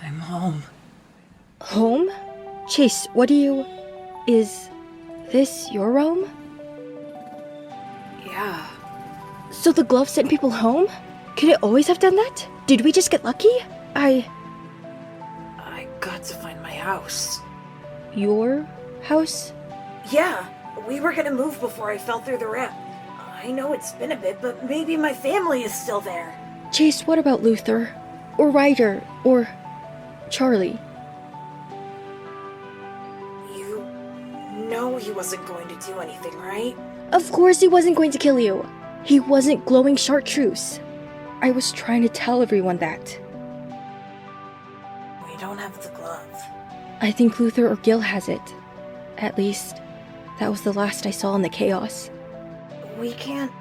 I'm home. Home? Chase, what do you... Is this your room? Yeah. So the glove sent people home? Could it always have done that? Did we just get lucky? I got to find my house. Your house? Yeah, we were gonna move before I fell through the rip. I know it's been a bit, but maybe my family is still there. Chase, what about Luther? Or Ryder? Or Charlie? You know he wasn't going to do anything, right? Of course he wasn't going to kill you. He wasn't glowing chartreuse. I was trying to tell everyone that. We don't have the glove. I think Luther or Gill has it. At least, that was the last I saw in the chaos. We can't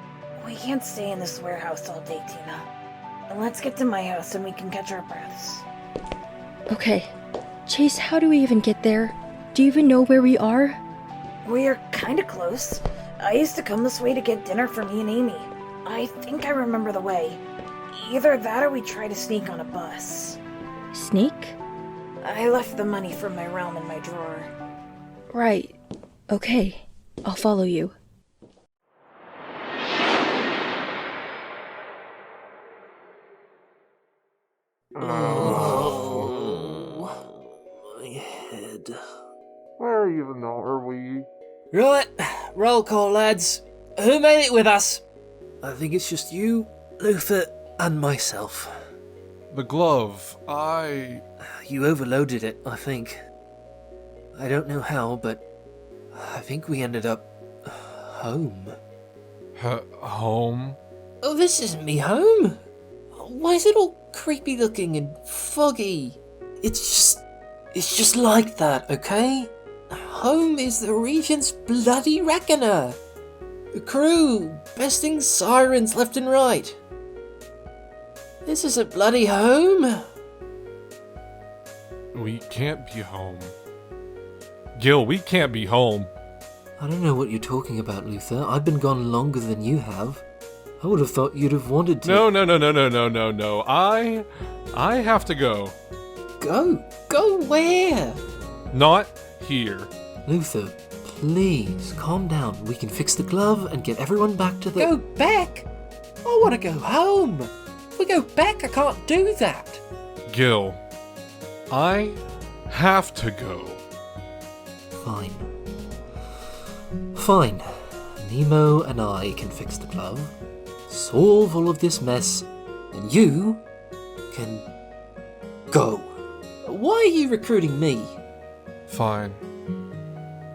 stay in this warehouse all day, Tina. Let's get to my house and we can catch our breaths. Okay. Chase, how do we even get there? Do you even know where we are? We're kinda close. I used to come this way to get dinner for me and Amy. I think I remember the way. Either that or we try to sneak on a bus. Sneak? I left the money from my realm in my drawer. Right. Okay. I'll follow you. Oh, my head. Where even are we? Right, roll call, lads. Who made it with us? I think it's just you, Luther, and myself. The glove. You overloaded it, I think. I don't know how, but I think we ended up home. Home? Oh, this isn't me home. Why is it all creepy looking and foggy? It's just like that, okay? Home is the Regent's bloody reckoner. The crew besting sirens left and right. This is a bloody home. We can't be home. Gill, we can't be home. I don't know what you're talking about, Luther. I've been gone longer than you have. I would have thought you'd have wanted to... No. I have to go. Go? Go where? Not here. Luther, please, calm down. We can fix the glove and get everyone back to the... Go back? I want to go home. If we go back, I can't do that. Gill, I have to go. Fine. Nemo and I can fix the glove, solve all of this mess, and you can go. Why are you recruiting me? Fine.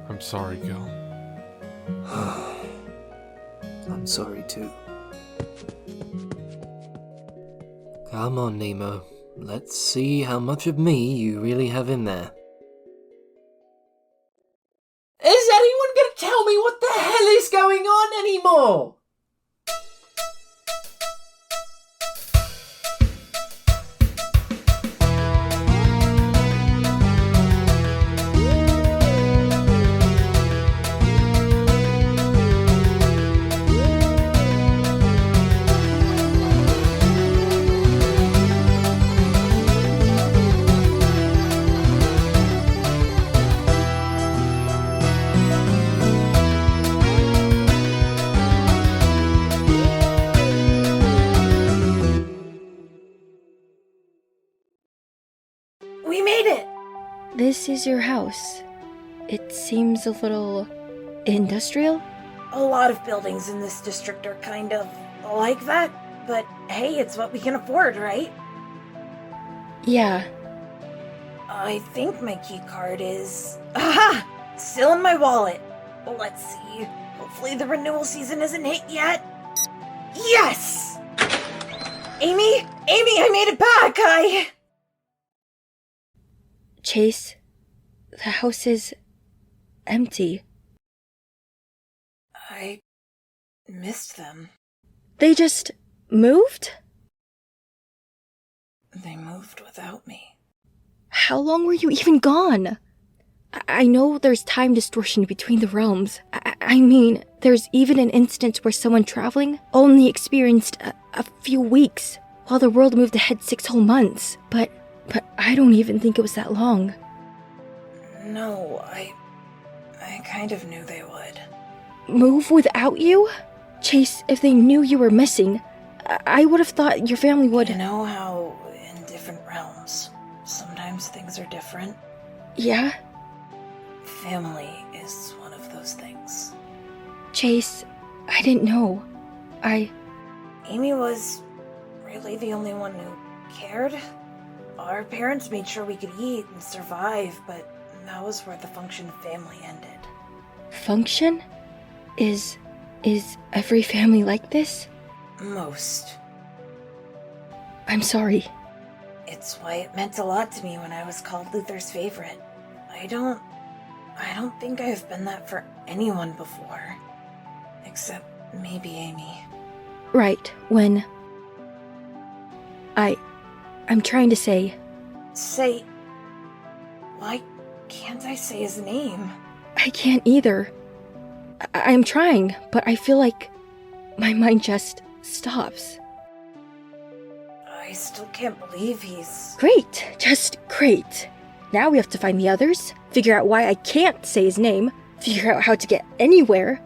I'm sorry, Gill. I'm sorry too. Come on, Nemo. Let's see how much of me you really have in there. Is anyone gonna tell me what the hell is going on anymore? We made it! This is your house. It seems a little... industrial? A lot of buildings in this district are kind of like that, but hey, it's what we can afford, right? Yeah. I think my key card is... Aha! Still in my wallet. Let's see. Hopefully the renewal season isn't hit yet. Yes! Amy, I made it back! Chase, the house is... empty. I missed them. They just... moved? They moved without me. How long were you even gone? I know there's time distortion between the realms. I mean, there's even an instance where someone traveling only experienced a few weeks, while the world moved ahead 6 whole months. But but I don't even think it was that long. No, I kind of knew they would. Move without you? Chase, if they knew you were missing, I would have thought your family would... You know how in different realms, sometimes things are different? Yeah? Family is one of those things. Chase, I didn't know. Amy was really the only one who cared. Our parents made sure we could eat and survive, but that was where the function of family ended. Function? Is every family like this? Most. I'm sorry. It's why it meant a lot to me when I was called Luther's favorite. I don't think I've been that for anyone before. Except maybe Amy. Right, when... I'm trying to say... Say... Why can't I say his name? I can't either. I'm trying, but I feel like my mind just stops. I still can't believe he's... Great, just great. Now we have to find the others, figure out why I can't say his name, figure out how to get anywhere,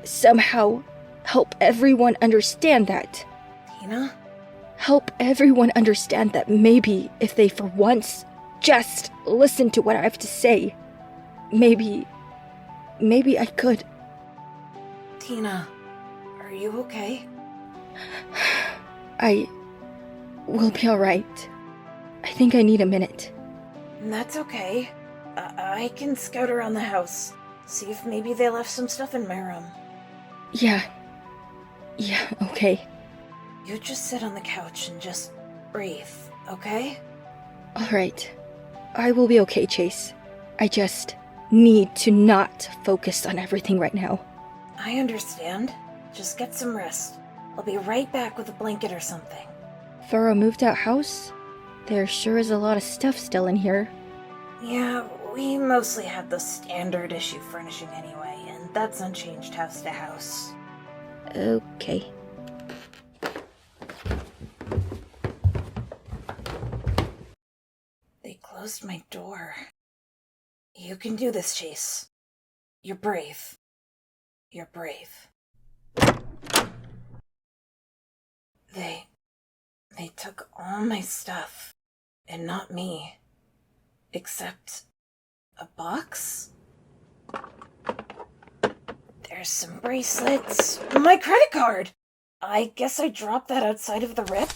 somehow help everyone understand that. Tina? Help everyone understand that maybe if they for once just listen to what I have to say, maybe I could. Tina, are you okay? I will be alright. I think I need a minute. That's okay. I can scout around the house, see if maybe they left some stuff in my room. Yeah, okay. You just sit on the couch and just breathe, okay? Alright. I will be okay, Chase. I just need to not focus on everything right now. I understand. Just get some rest. I'll be right back with a blanket or something. For a moved-out house, there sure is a lot of stuff still in here. Yeah, we mostly have the standard issue furnishing anyway, and that's unchanged house to house. Okay. They closed my door. You can do this, Chase. You're brave. You're brave. They took all my stuff, and not me. Except a box? There's some bracelets. My credit card! I guess I dropped that outside of the rip.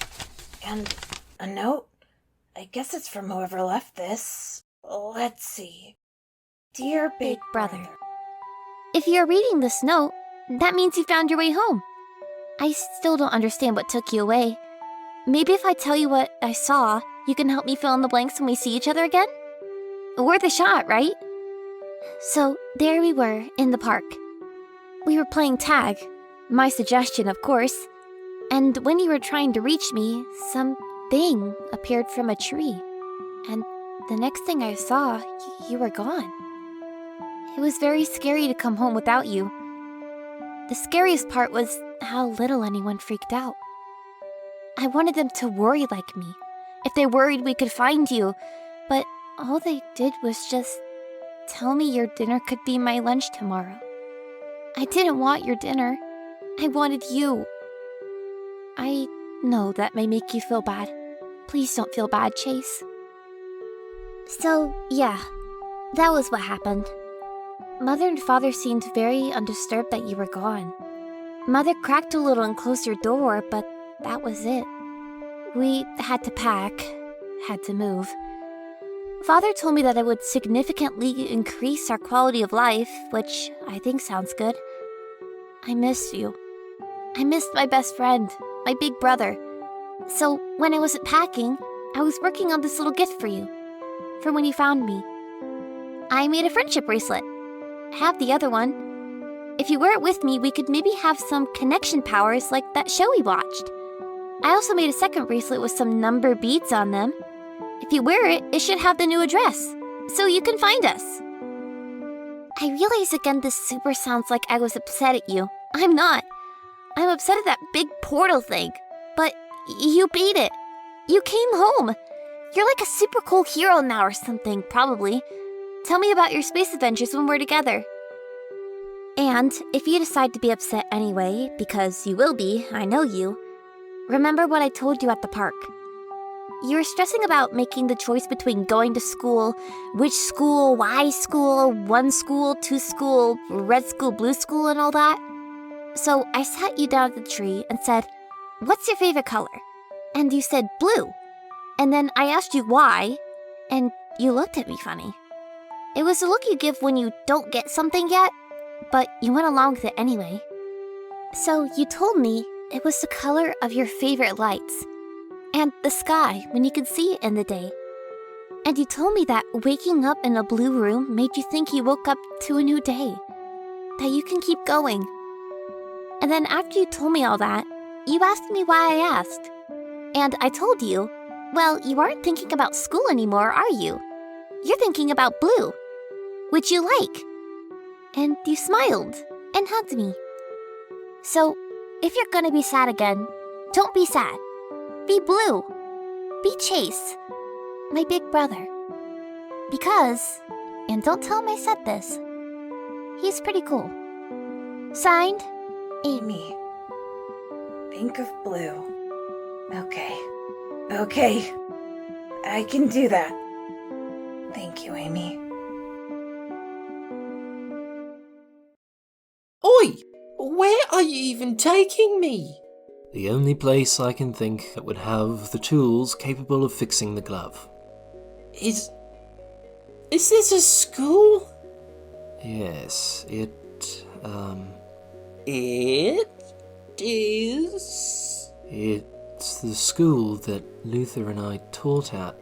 And a note. I guess it's from whoever left this. Let's see. Dear Big Brother. If you're reading this note, that means you found your way home. I still don't understand what took you away. Maybe if I tell you what I saw, you can help me fill in the blanks when we see each other again? Worth a shot, right? So, there we were, in the park. We were playing tag. My suggestion, of course. And when you were trying to reach me, something appeared from a tree. And the next thing I saw, you were gone. It was very scary to come home without you. The scariest part was how little anyone freaked out. I wanted them to worry like me. If they worried we could find you, but all they did was just tell me your dinner could be my lunch tomorrow. I didn't want your dinner. I wanted you. I know that may make you feel bad. Please don't feel bad, Chase. So, yeah, that was what happened. Mother and Father seemed very undisturbed that you were gone. Mother cracked a little and closed your door, but that was it. We had to pack, had to move. Father told me that it would significantly increase our quality of life, which I think sounds good. I missed you. I missed my best friend, my big brother. So when I wasn't packing, I was working on this little gift for you, for when you found me. I made a friendship bracelet. I have the other one. If you wear it with me, we could maybe have some connection powers like that show we watched. I also made a second bracelet with some number beads on them. If you wear it, it should have the new address, so you can find us. I realize again this super sounds like I was upset at you. I'm not. I'm upset at that big portal thing. But you beat it. You came home. You're like a super cool hero now or something, probably. Tell me about your space adventures when we're together. And if you decide to be upset anyway, because you will be, I know you, remember what I told you at the park. You were stressing about making the choice between going to school, which school, why school, one school, two school, red school, blue school, and all that. So I sat you down at the tree and said, "What's your favorite color?" And you said blue. And then I asked you why, and you looked at me funny. It was the look you give when you don't get something yet, but you went along with it anyway. So you told me it was the color of your favorite lights, and the sky when you could see it in the day. And you told me that waking up in a blue room made you think you woke up to a new day, that you can keep going. And then after you told me all that, you asked me why I asked. And I told you, well, you aren't thinking about school anymore, are you? You're thinking about blue, which you like. And you smiled and hugged me. So, if you're gonna be sad again, don't be sad. Be blue. Be Chase, my big brother. Because, and don't tell him I said this, he's pretty cool. Signed, Amy. Think of blue. Okay. I can do that. Thank you, Amy. Oi! Where are you even taking me? The only place I can think that would have the tools capable of fixing the glove. Is this a school? Yes, It is? It's the school that Luther and I taught at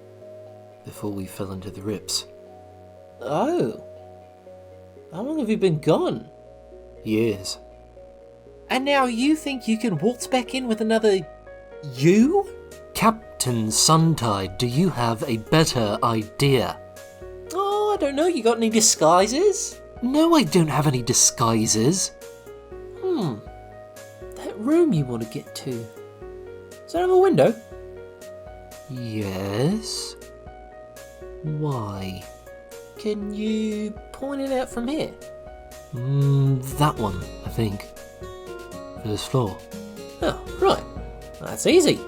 before we fell into the rips. Oh. How long have you been gone? Years. And now you think you can waltz back in with another you? Captain Suntide, do you have a better idea? Oh, I don't know. You got any disguises? No, I don't have any disguises. That room you want to get to. Does that have a window? Yes. Why? Can you point it out from here? That one, I think. First floor. Oh, right. That's easy.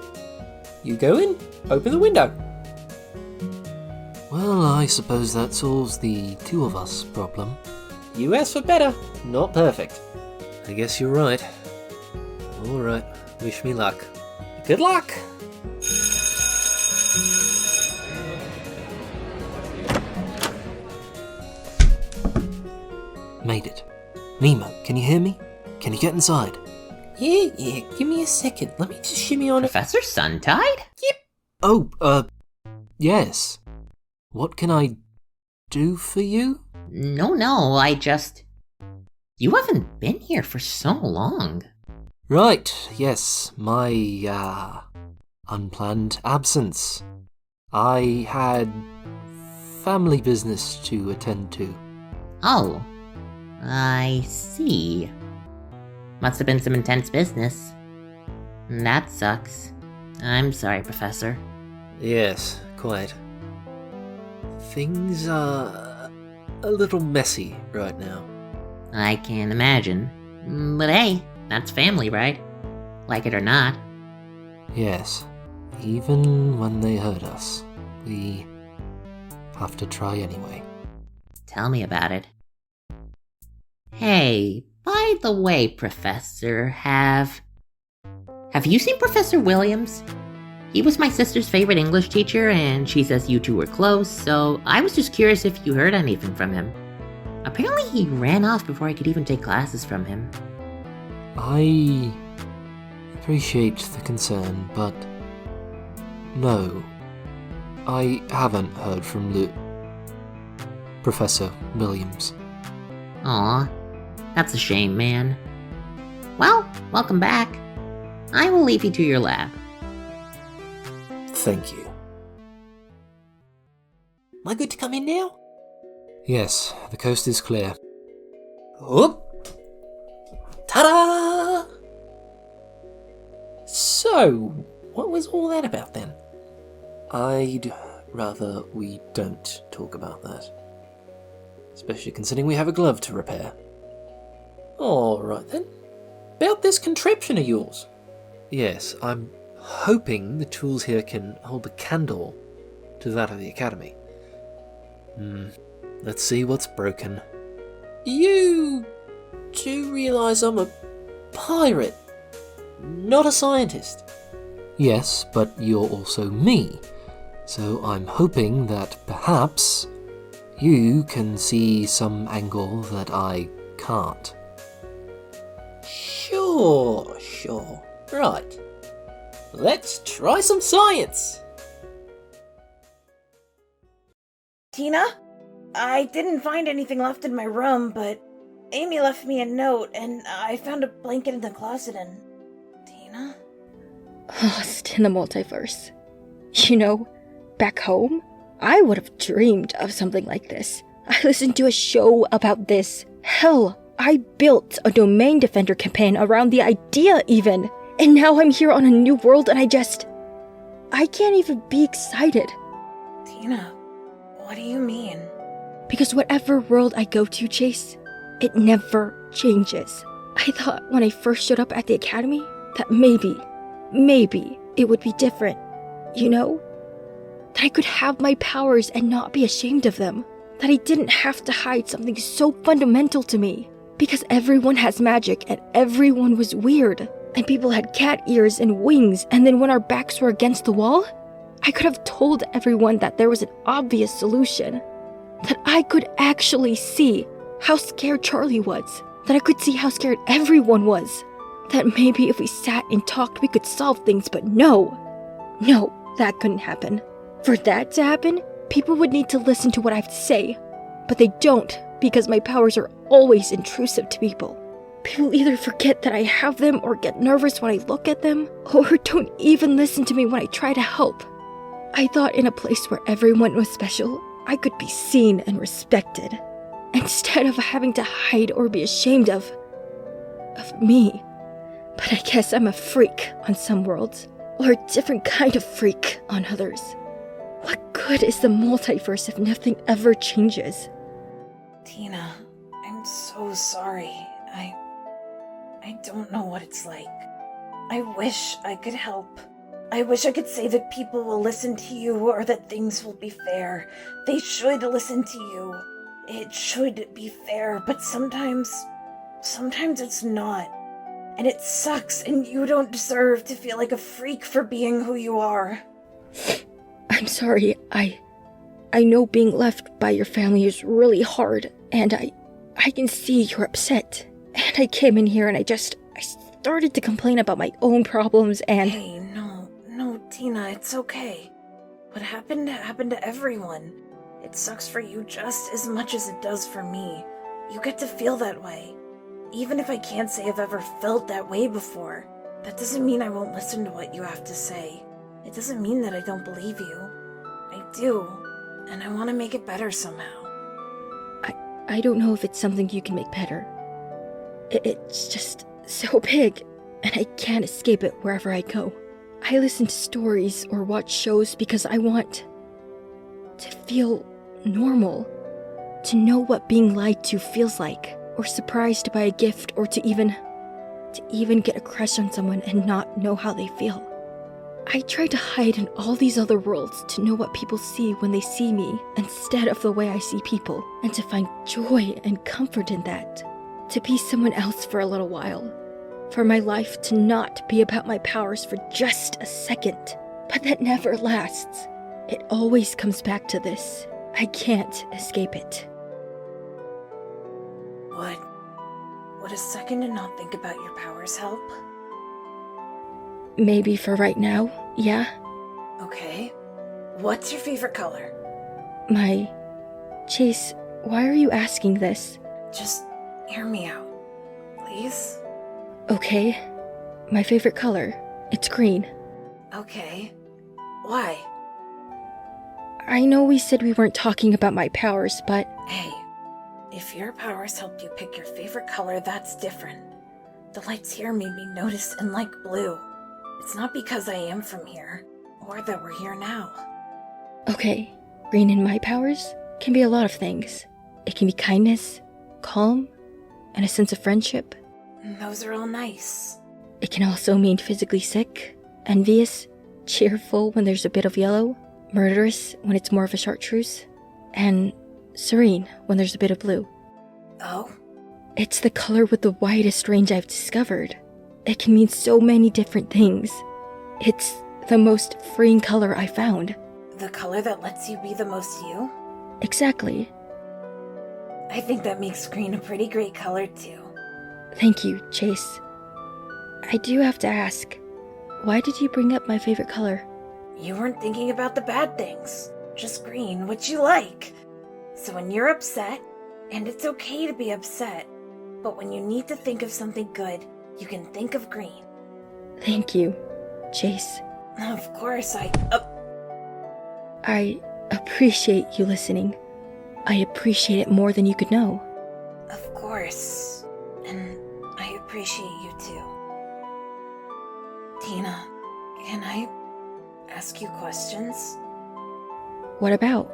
You go in, open the window. Well, I suppose that solves the two of us problem. You asked for better, not perfect. I guess you're right. Alright, wish me luck. Good luck! Made it. Nemo, can you hear me? Can you get inside? Yeah, give me a second. Let me just shimmy on it. Professor Suntide? Yep. Oh, yes. What can I do for you? No, You haven't been here for so long. Right, yes, my, unplanned absence. I had family business to attend to. Oh, I see. Must have been some intense business. That sucks. I'm sorry, Professor. Yes, quite. Things are a little messy right now. I can imagine. But hey, that's family, right? Like it or not. Yes, even when they hurt us, we have to try anyway. Tell me about it. Hey, by the way, Professor, have you seen Professor Williams? He was my sister's favorite English teacher, and she says you two were close, so I was just curious if you heard anything from him. Apparently he ran off before I could even take classes from him. I appreciate the concern, but no, I haven't heard from Professor Williams. Aw, that's a shame, man. Well, welcome back. I will leave you to your lab. Thank you. Am I good to come in now? Yes, the coast is clear. Whoop! Ta-da! So, what was all that about then? I'd rather we don't talk about that. Especially considering we have a glove to repair. Alright then. About this contraption of yours. Yes, I'm hoping the tools here can hold a candle to that of the Academy. Let's see what's broken. You do realise I'm a pirate, not a scientist. Yes, but you're also me. So I'm hoping that perhaps you can see some angle that I can't. Sure. Right. Let's try some science. Tina? I didn't find anything left in my room, but Amy left me a note, and I found a blanket in the closet, and... Tina? Lost in the multiverse. You know, back home, I would have dreamed of something like this. I listened to a show about this. Hell, I built a domain defender campaign around the idea even. And now I'm here on a new world and I can't even be excited. Tina, what do you mean? Because whatever world I go to, Chase, it never changes. I thought when I first showed up at the academy that maybe it would be different. You know? That I could have my powers and not be ashamed of them. That I didn't have to hide something so fundamental to me. Because everyone has magic and everyone was weird. And people had cat ears and wings, and then when our backs were against the wall, I could have told everyone that there was an obvious solution. That I could actually see how scared Charlie was. That I could see how scared everyone was. That maybe if we sat and talked we could solve things, but no, that couldn't happen. For that to happen, people would need to listen to what I have to say. But they don't, because my powers are always intrusive to people. People either forget that I have them or get nervous when I look at them, or don't even listen to me when I try to help. I thought in a place where everyone was special, I could be seen and respected, instead of having to hide or be ashamed of me. But I guess I'm a freak on some worlds, or a different kind of freak on others. What good is the multiverse if nothing ever changes? Tina, I'm so sorry. I don't know what it's like. I wish I could help. I wish I could say that people will listen to you or that things will be fair. They should listen to you. It should be fair, but sometimes it's not. And it sucks, and you don't deserve to feel like a freak for being who you are. I'm sorry. I know being left by your family is really hard, and I can see you're upset. And I came in here and I started to complain about my own problems and... Hey, no, Tina, it's okay. What happened to everyone. It sucks for you just as much as it does for me. You get to feel that way. Even if I can't say I've ever felt that way before, that doesn't mean I won't listen to what you have to say. It doesn't mean that I don't believe you. I do, and I want to make it better somehow. I don't know if it's something you can make better. It's just so big, and I can't escape it wherever I go. I listen to stories or watch shows because I want to feel normal, to know what being lied to feels like, or surprised by a gift, or to even get a crush on someone and not know how they feel. I try to hide in all these other worlds to know what people see when they see me instead of the way I see people, and to find joy and comfort in that. To be someone else for a little while. For my life to not be about my powers for just a second. But that never lasts. It always comes back to this. I can't escape it. Would a second to not think about your powers help? Maybe for right now, yeah. Okay. What's your favorite color? Chase, why are you asking this? Just hear me out, please. Okay. My favorite color. It's green. Okay. Why? I know we said we weren't talking about my powers, but... Hey, if your powers helped you pick your favorite color, that's different. The lights here made me notice and like blue. It's not because I am from here, or that we're here now. Okay, green in my powers can be a lot of things. It can be kindness, calm, and a sense of friendship. Those are all nice. It can also mean physically sick, envious, cheerful when there's a bit of yellow, murderous when it's more of a chartreuse, and serene when there's a bit of blue. Oh? It's the color with the widest range I've discovered. It can mean so many different things. It's the most freeing color I found. The color that lets you be the most you? Exactly. I think that makes green a pretty great color too. Thank you, Chase. I do have to ask, why did you bring up my favorite color? You weren't thinking about the bad things, just green, which you like. So when you're upset, and it's okay to be upset, but when you need to think of something good, you can think of green. Thank you, Chase. Of course, I appreciate you listening. I appreciate it more than you could know. Of course. And I appreciate you too. Tina, can I ask you questions? What about?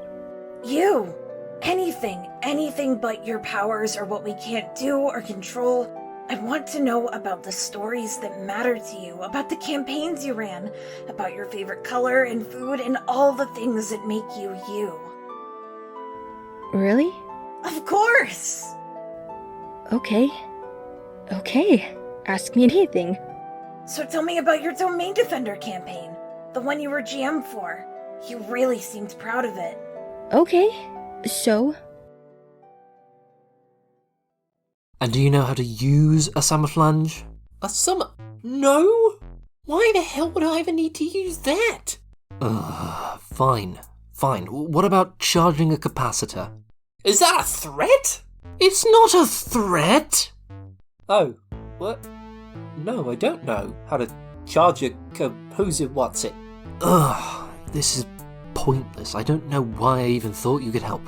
You! Anything but your powers or what we can't do or control. I want to know about the stories that matter to you, about the campaigns you ran, about your favorite color and food and all the things that make you you. Really? Of course! Okay. Ask me anything. So tell me about your Domain Defender campaign, the one you were GM for. You really seemed proud of it. Okay, so? And do you know how to use a summer flange? A summer... No? Why the hell would I even need to use that? Fine. What about charging a capacitor? Is that a threat? It's not a threat! Oh, what? No, I don't know how to charge a what's-it. This is pointless. I don't know why I even thought you could help.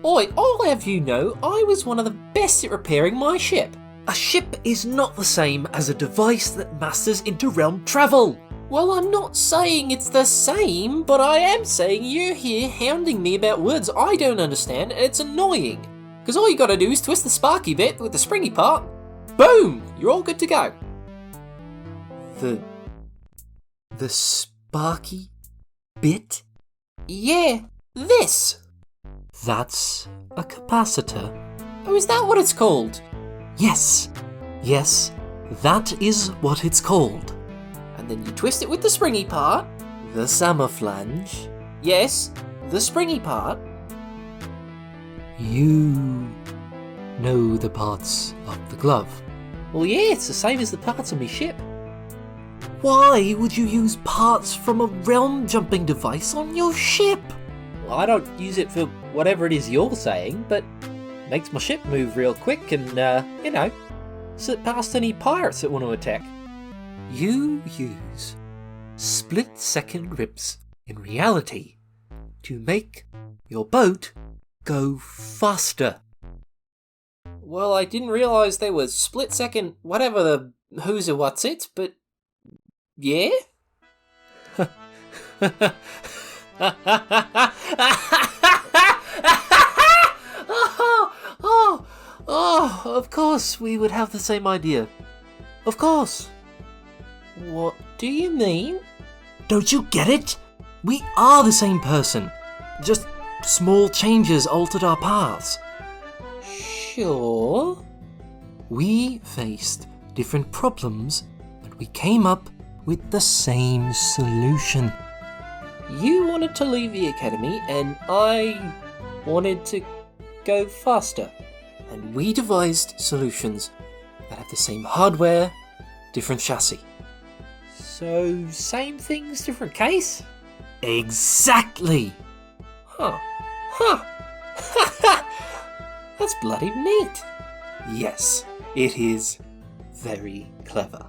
Oi, I'll have you know, I was one of the best at repairing my ship. A ship is not the same as a device that masters interrealm travel. Well, I'm not saying it's the same, but I am saying you're here hounding me about words I don't understand, and it's annoying. Because all you gotta do is twist the sparky bit with the springy part. Boom! You're all good to go. The sparky bit? Yeah, this. That's a capacitor. Oh, is that what it's called? Yes, that is what it's called. And then you twist it with the springy part, the summer flange. Yes, the springy part. You know the parts of the glove. Well, yeah, it's the same as the parts of my ship. Why would you use parts from a realm jumping device on your ship? Well, I don't use it for whatever it is you're saying, but makes my ship move real quick and, slip past any pirates that want to attack. You use split-second rips in reality to make your boat go faster. Well, I didn't realise they were split-second whatever the who's or what's it, but yeah? Of course we would have the same idea. Of course. What do you mean? Don't you get it? We are the same person. Just small changes altered our paths. Sure. We faced different problems, but we came up with the same solution. You wanted to leave the academy, and I wanted to go faster. And we devised solutions that have the same hardware, different chassis. So, same things, different case? Exactly! Huh. That's bloody neat. Yes, it is very clever.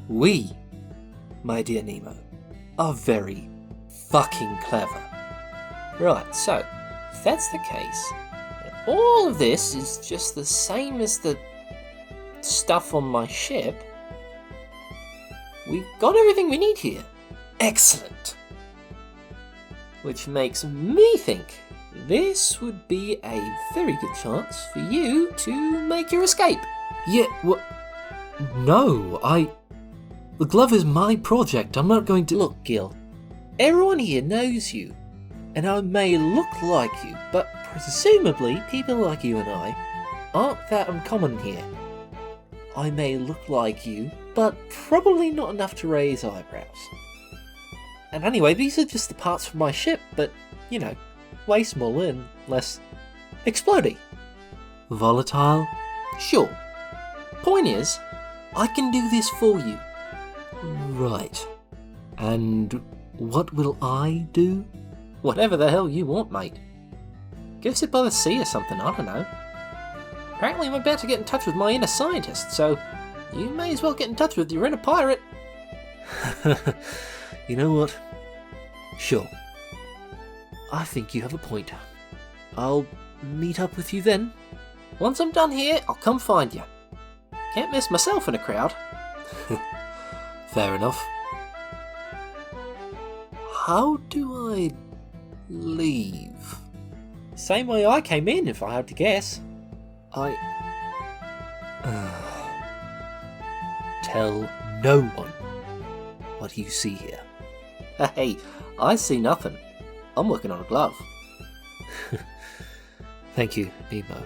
We, my dear Nemo, are very fucking clever. Right, so, if that's the case, all of this is just the same as the stuff on my ship. We've got everything we need here. Excellent. Which makes me think this would be a very good chance for you to make your escape. Yeah, what? No, The glove is my project. I'm not going to. Look, Gill, everyone here knows you, and I may look like you, but presumably people like you and I aren't that uncommon here. I may look like you, but probably not enough to raise eyebrows. And anyway, these are just the parts from my ship, but, you know, way smaller and less explodey. Volatile? Sure. Point is, I can do this for you. Right. And what will I do? Whatever the hell you want, mate. Go sit by the sea or something, I don't know. Apparently I'm about to get in touch with my inner scientist, so you may as well get in touch with your inner pirate. You know what? Sure. I think you have a point. I'll meet up with you then. Once I'm done here, I'll come find you. Can't miss myself in a crowd. Fair enough. How do I leave? Same way I came in, if I had to guess. Tell no one what you see here. Hey, I see nothing. I'm working on a glove. Thank you, Nemo.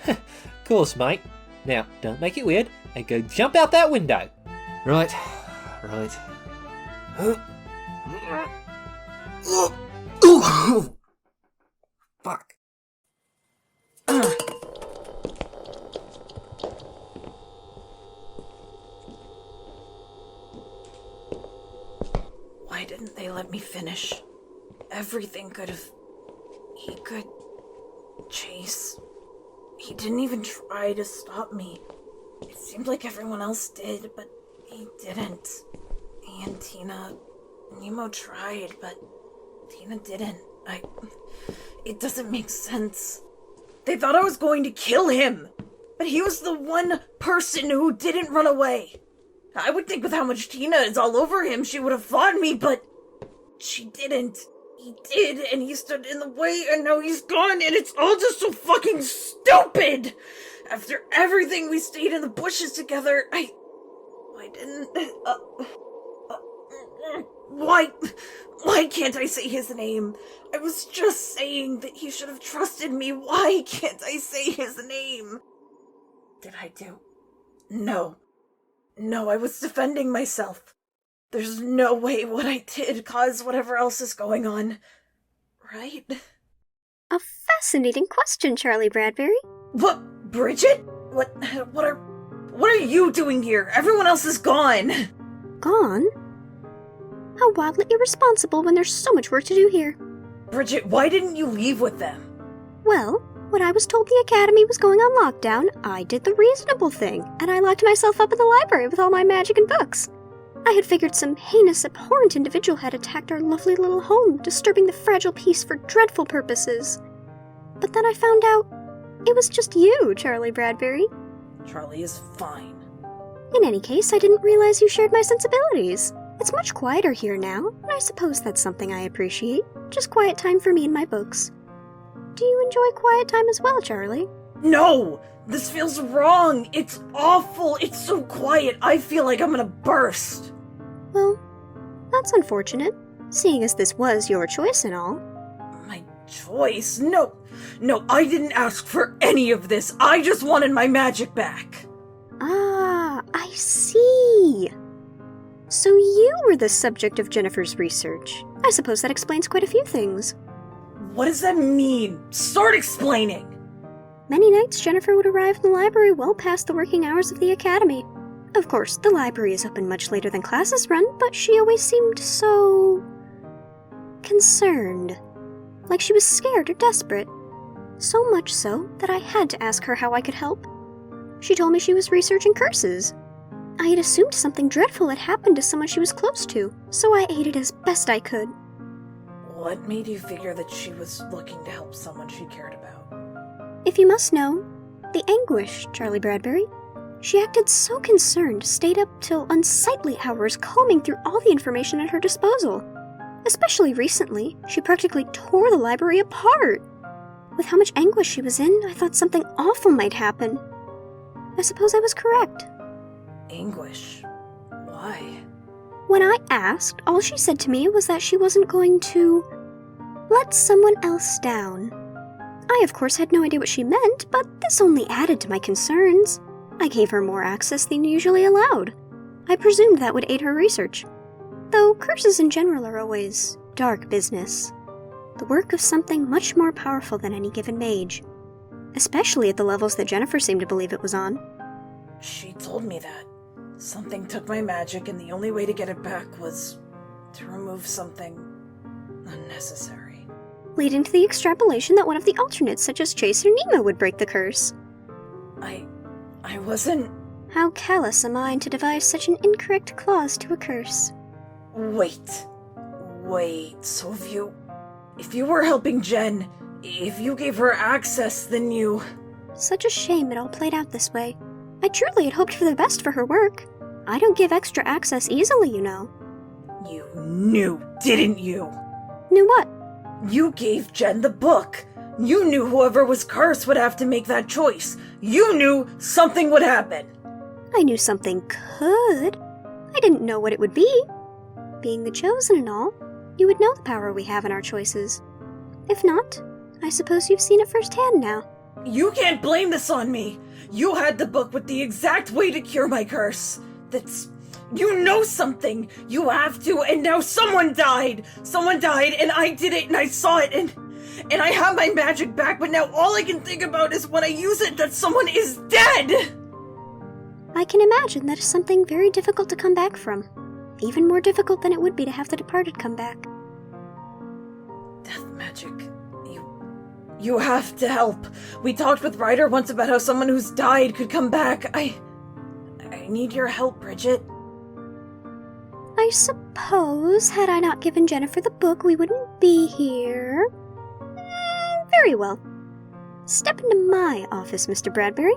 Of course, mate. Now, don't make it weird and go jump out that window. Right. Fuck. Why didn't they let me finish? Everything he could chase. He didn't even try to stop me. It seemed like everyone else did, but he didn't. He and Tina, Nemo tried, but Tina didn't. It doesn't make sense. They thought I was going to kill him, but he was the one person who didn't run away. I would think with how much Tina is all over him, she would have fought me, but she didn't. He did, and he stood in the way, and now he's gone, and it's all just so fucking stupid! After everything we stayed in the bushes together, I didn't... Why can't I say his name? I was just saying that he should have trusted me. Why can't I say his name? Did I do? No, I was defending myself. There's no way what I did caused whatever else is going on. Right? A fascinating question, Charlie Bradbury. What, Bridget? What are you doing here? Everyone else is gone. Gone? How wildly irresponsible when there's so much work to do here. Bridget, why didn't you leave with them? Well, when I was told the academy was going on lockdown, I did the reasonable thing, and I locked myself up in the library with all my magic and books. I had figured some heinous, abhorrent individual had attacked our lovely little home, disturbing the fragile peace for dreadful purposes. But then I found out it was just you, Charlie Bradbury. Charlie is fine. In any case, I didn't realize you shared my sensibilities. It's much quieter here now, and I suppose that's something I appreciate. Just quiet time for me and my books. Do you enjoy quiet time as well, Charlie? No! This feels wrong! It's awful! It's so quiet, I feel like I'm gonna burst! Well, that's unfortunate, seeing as this was your choice and all. My choice? No, I didn't ask for any of this. I just wanted my magic back. Ah, I see. So you were the subject of Jennifer's research. I suppose that explains quite a few things. What does that mean? Start explaining! Many nights Jennifer would arrive in the library well past the working hours of the academy. Of course, the library is open much later than classes run, but she always seemed so... concerned. Like she was scared or desperate. So much so that I had to ask her how I could help. She told me she was researching curses. I had assumed something dreadful had happened to someone she was close to, so I aided as best I could. What made you figure that she was looking to help someone she cared about? If you must know, the anguish, Charlie Bradbury. She acted so concerned, stayed up till unsightly hours combing through all the information at her disposal. Especially recently, she practically tore the library apart. With how much anguish she was in, I thought something awful might happen. I suppose I was correct. Anguish? Why? When I asked, all she said to me was that she wasn't going to let someone else down. I, of course, had no idea what she meant, but this only added to my concerns. I gave her more access than usually allowed. I presumed that would aid her research. Though curses in general are always dark business. The work of something much more powerful than any given mage. Especially at the levels that Jennifer seemed to believe it was on. She told me that. Something took my magic and the only way to get it back was to remove something unnecessary. Leading to the extrapolation that one of the alternates, such as Chase or Nemo, would break the curse. I wasn't... How callous am I to devise such an incorrect clause to a curse? Wait, so if you were helping Jen, if you gave her access, then you... Such a shame it all played out this way. I truly had hoped for the best for her work. I don't give extra access easily, you know. You knew, didn't you? Knew what? You gave Jen the book. You knew whoever was cursed would have to make that choice. You knew something would happen. I knew something could. I didn't know what it would be. Being the chosen and all, you would know the power we have in our choices. If not, I suppose you've seen it firsthand now. You can't blame this on me. You had the book with the exact way to cure my curse. You know something. You have to, and now someone died. Someone died, and I did it, and I saw it, and I have my magic back, but now all I can think about is when I use it that someone is dead! I can imagine that is something very difficult to come back from. Even more difficult than it would be to have the departed come back. Death magic. You have to help. We talked with Ryder once about how someone who's died could come back. I need your help, Bridget. I suppose, had I not given Jennifer the book, we wouldn't be here. Very well. Step into my office, Mr. Bradbury.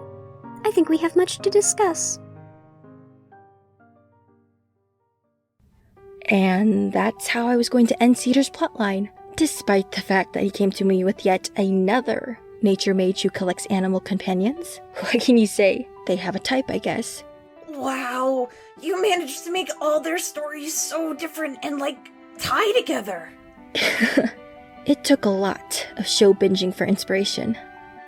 I think we have much to discuss. And that's how I was going to end Cedar's plotline, despite the fact that he came to me with yet another nature mage who collects animal companions. What can you say? They have a type, I guess. Wow, you managed to make all their stories so different and, tie together. It took a lot of show binging for inspiration.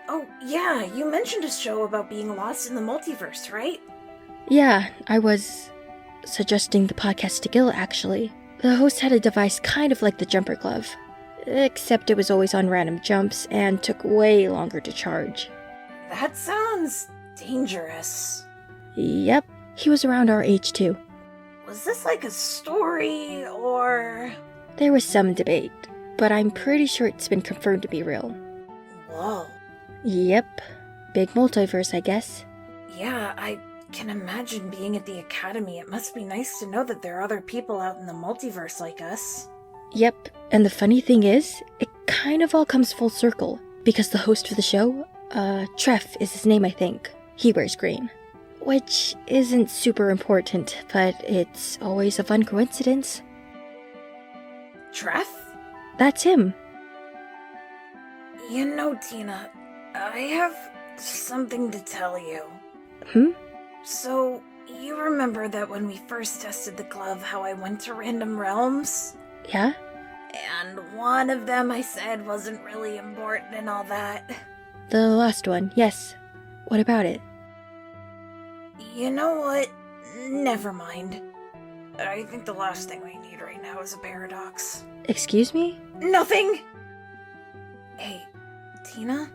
Oh, yeah, you mentioned a show about being lost in the multiverse, right? Yeah, I was suggesting the podcast to Gill, actually. The host had a device kind of like the jumper glove, except it was always on random jumps and took way longer to charge. That sounds dangerous. Yep, he was around our age too. Was this like a story, or...? There was some debate, but I'm pretty sure it's been confirmed to be real. Whoa. Yep, big multiverse, I guess. Yeah, I can imagine being at the academy. It must be nice to know that there are other people out in the multiverse like us. Yep, and the funny thing is, it kind of all comes full circle, because the host for the show, Treff is his name, I think. He wears green. Which isn't super important, but it's always a fun coincidence. Treff? That's him. You know, Tina, I have something to tell you. So, you remember that when we first tested the glove, how I went to random realms? Yeah? And one of them I said wasn't really important and all that. The last one, yes. What about it? You know what? Never mind. I think the last thing we need right now is a paradox. Excuse me? Nothing! Hey, Tina?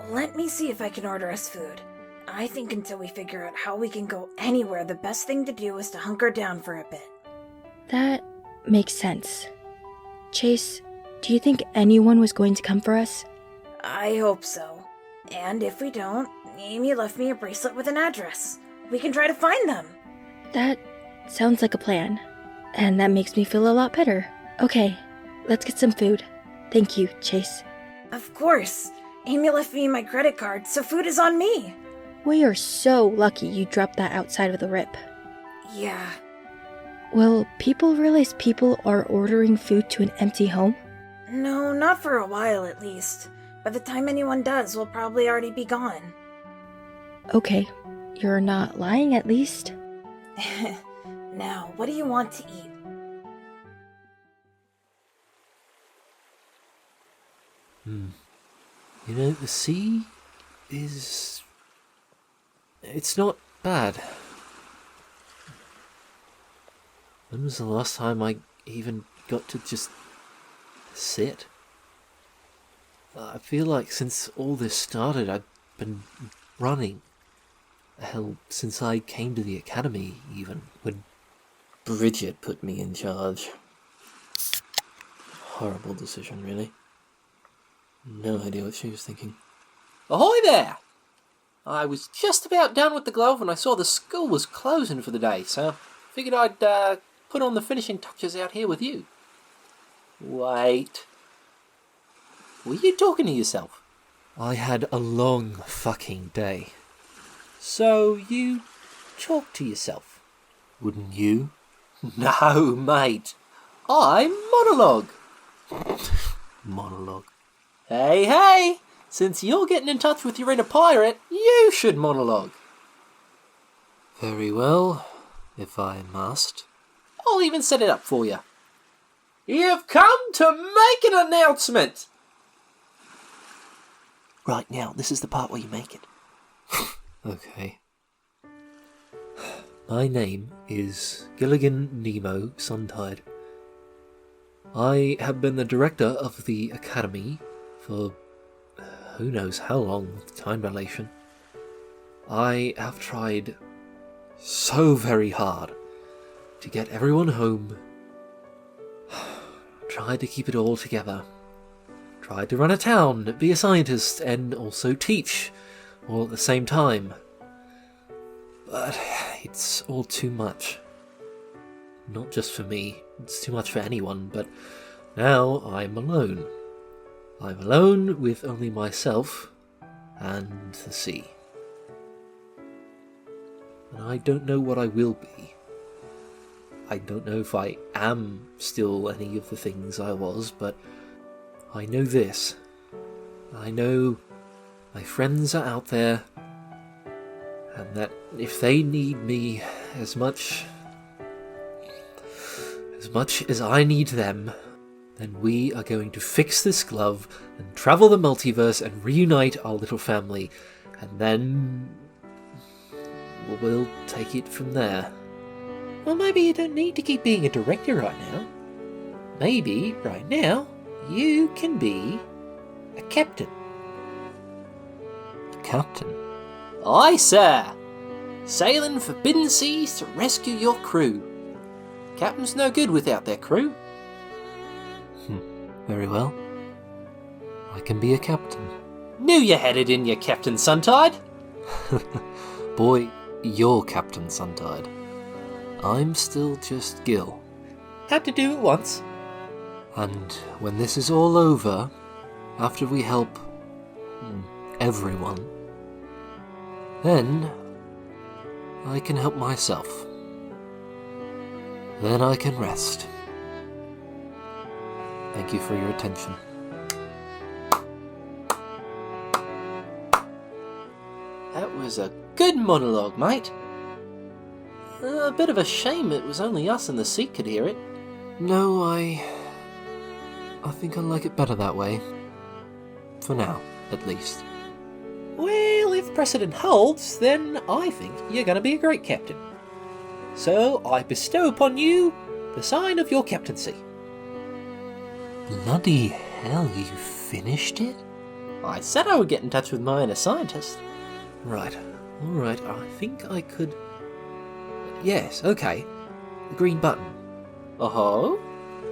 Let me see if I can order us food. I think until we figure out how we can go anywhere, the best thing to do is to hunker down for a bit. That makes sense. Chase, do you think anyone was going to come for us? I hope so. And if we don't, Amy left me a bracelet with an address. We can try to find them. That sounds like a plan. And that makes me feel a lot better. Okay, let's get some food. Thank you, Chase. Of course. Amy left me my credit card, so food is on me. We are so lucky you dropped that outside of the rip. Yeah. Will people realize people are ordering food to an empty home? No, not for a while at least. By the time anyone does, we'll probably already be gone. Okay, you're not lying at least. Now, what do you want to eat? You know, the sea is... It's not bad. When was the last time I even got to just sit? I feel like since all this started, I've been running. Hell, since I came to the academy, even, when Bridget put me in charge. Horrible decision, really. No idea what she was thinking. Ahoy there! I was just about done with the glove when I saw the school was closing for the day, so figured I'd put on the finishing touches out here with you. Wait. Were you talking to yourself? I had a long fucking day. So you talk to yourself? Wouldn't you? No, mate. I monologue. Monologue. Hey! Since you're getting in touch with your inner pirate, you should monologue. Very well, if I must. I'll even set it up for you. You've come to make an announcement! Right, now, this is the part where you make it. Okay. My name is Gill and Nemo Suntide. I have been the director of the academy for who knows how long with time relation. I have tried so very hard to get everyone home, tried to keep it all together, tried to run a town, be a scientist, and also teach, all at the same time. But it's all too much. Not just for me, it's too much for anyone, but now I'm alone. I'm alone with only myself and the sea. And I don't know what I will be. I don't know if I am still any of the things I was, but I know this. I know my friends are out there, and that if they need me as much as I need them, then we are going to fix this glove and travel the multiverse and reunite our little family, and then we'll take it from there. Well, maybe you don't need to keep being a director right now. Maybe, right now, you can be a captain. A captain? Aye, sir! Sailing forbidden seas to rescue your crew. Captain's no good without their crew. Very well. I can be a captain. Knew you had it in you, Captain Suntide. Boy, you're Captain Suntide. I'm still just Gill. Had to do it once. And when this is all over, after we help everyone, then I can help myself. Then I can rest. Thank you for your attention. That was a good monologue, mate. A bit of a shame it was only us and the sea could hear it. No, I think I like it better that way. For now, at least. Well, if precedent holds, then I think you're going to be a great captain. So I bestow upon you the sign of your captaincy. Bloody hell, you finished it? I said I would get in touch with my inner scientist. Right, alright, I think I could... Yes, okay. The green button. Uh-huh?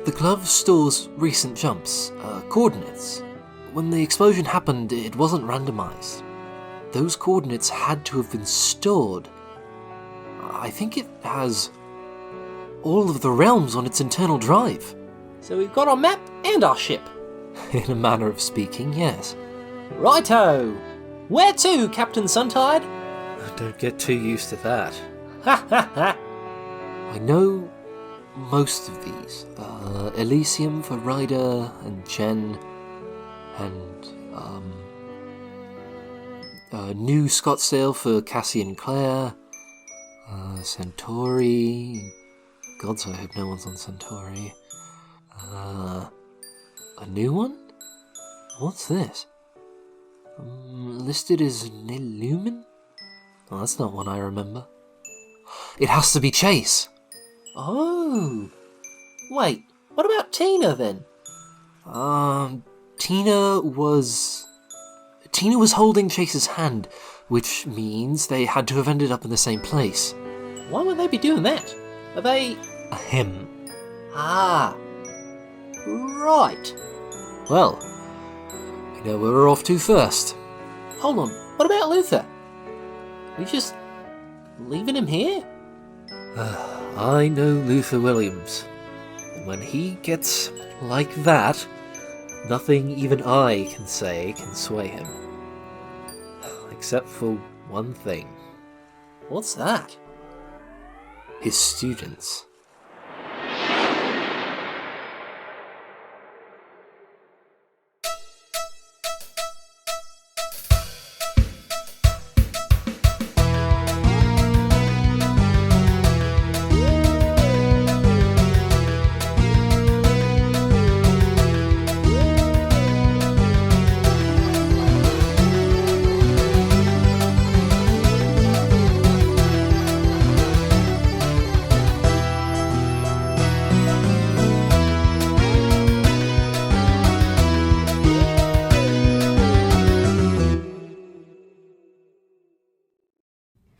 The glove stores recent jumps, coordinates. When the explosion happened, it wasn't randomized. Those coordinates had to have been stored. I think it has all of the realms on its internal drive. So we've got our map and our ship. In a manner of speaking, yes. Righto! Where to, Captain Suntide? Don't get too used to that. Ha ha ha! I know most of these. Elysium for Ryder and Jen, and New Scottsdale for Cassie and Claire, Centauri. Gods, I hope no one's on Centauri. A new one? What's this? Listed as Nilumen? Oh, that's not one I remember. It has to be Chase! Oh! Wait, what about Tina then? Tina was holding Chase's hand, which means they had to have ended up in the same place. Why would they be doing that? Are they a him? Ah, right. Well, we know where we're off to first. Hold on, what about Luther? We just leaving him here? I know Luther Williams, and when he gets like that, nothing even I can say can sway him. Except for one thing. What's that? His students.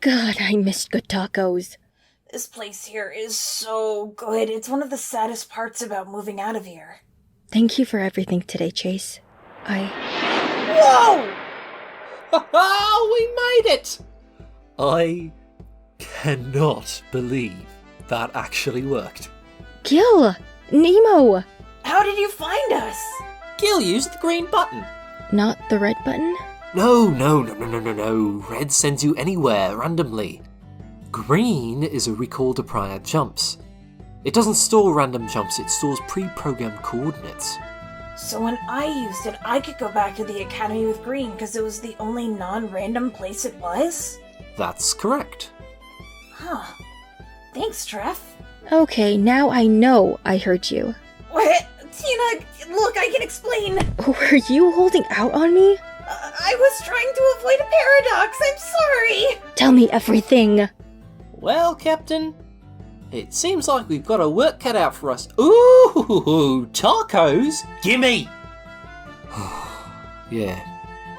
God, I missed good tacos. This place here is so good. It's one of the saddest parts about moving out of here. Thank you for everything today, Chase. Whoa! We made it! I cannot believe that actually worked. Gill! Nemo! How did you find us? Gill used the green button. Not the red button? No. Red sends you anywhere, randomly. Green is a recall to prior jumps. It doesn't store random jumps, it stores pre-programmed coordinates. So when I used it, I could go back to the academy with green because it was the only non-random place it was? That's correct. Huh. Thanks, Treff. Okay, now I know I heard you. What? Tina, look, I can explain. Were you holding out on me? I was trying to avoid a paradox. I'm sorry. Tell me everything. Well, Captain, it seems like we've got our work cut out for us. Ooh, tacos! Gimme! Yeah,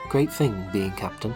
great thing being Captain.